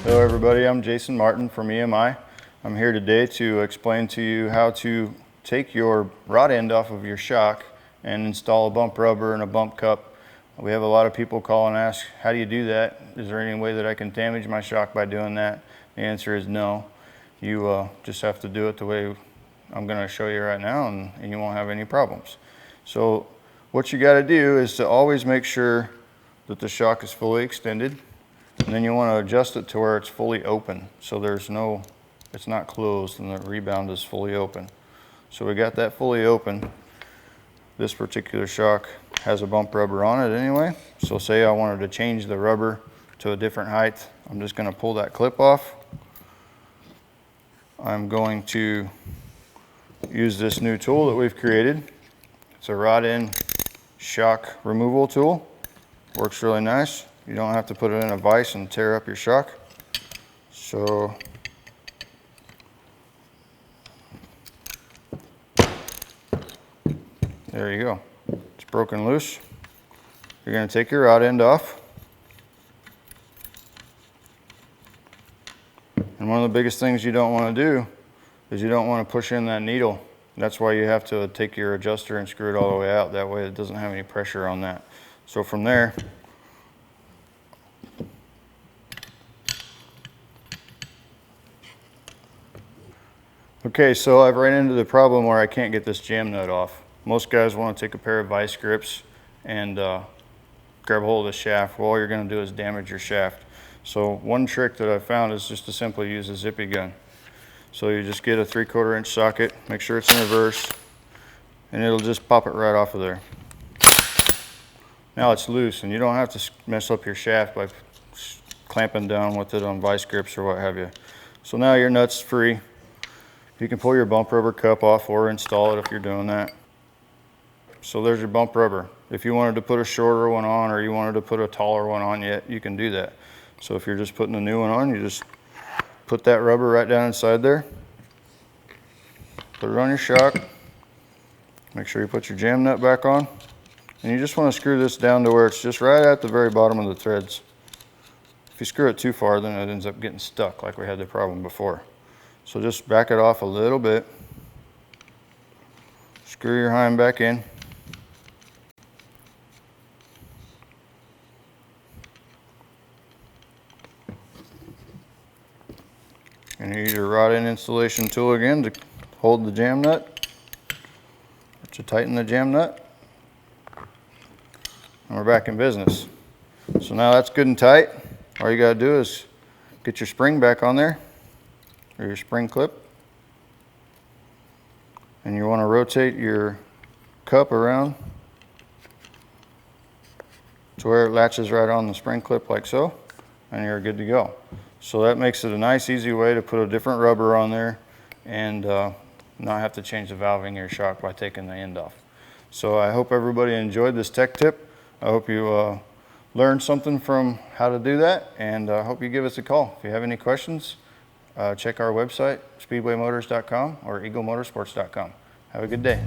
Hello everybody, I'm Jason Martin from EMI. I'm here today to explain to you how to take your rod end off of your shock and install a bump rubber and a bump cup. We have a lot of people call and ask, how do you do that? Is there any way that I can damage my shock by doing that? The answer is no. You just have to do it the way I'm going to show you right now, and you won't have any problems. So what you got to do is to always make sure that the shock is fully extended. And then you want to adjust it to where it's fully open, so it's not closed and the rebound is fully open. So we got that fully open. This particular shock has a bump rubber on it anyway. So say I wanted to change the rubber to a different height. I'm just going to pull that clip off. I'm going to use this new tool that we've created. It's a rod end shock removal tool. Works really nice. You don't have to put it in a vise and tear up your shock. So there you go. It's broken loose. You're going to take your rod end off. And one of the biggest things you don't want to do is you don't want to push in that needle. That's why you have to take your adjuster and screw it all the way out. That way it doesn't have any pressure on that. So from there, okay, so I've ran into the problem where I can't get this jam nut off. Most guys want to take a pair of vice grips and grab a hold of the shaft. Well, all you're going to do is damage your shaft. So one trick that I found is just to simply use a zippy gun. So you just get a 3/4 inch socket, make sure it's in reverse, and it'll just pop it right off of there. Now it's loose, and you don't have to mess up your shaft by clamping down with it on vice grips or what have you. So now your nut's free. You can pull your bump rubber cup off or install it if you're doing that. So there's your bump rubber. If you wanted to put a shorter one on or you wanted to put a taller one on yet, you can do that. So if you're just putting a new one on, you just put that rubber right down inside there. Put it on your shock. Make sure you put your jam nut back on. And you just want to screw this down to where it's just right at the very bottom of the threads. If you screw it too far, then it ends up getting stuck like we had the problem before. So just back it off a little bit. Screw your heim back in. And you use your rod end installation tool again to hold the jam nut, to tighten the jam nut. And we're back in business. So now that's good and tight. All you got to do is get your spring back on there, or your spring clip. And you want to rotate your cup around to where it latches right on the spring clip like so, and you're good to go. So that makes it a nice easy way to put a different rubber on there and not have to change the valving of your shock by taking the end off. So I hope everybody enjoyed this tech tip. I hope you learned something from how to do that, and I hope you give us a call. If you have any questions, check our website, speedwaymotors.com or eaglemotorsports.com. Have a good day.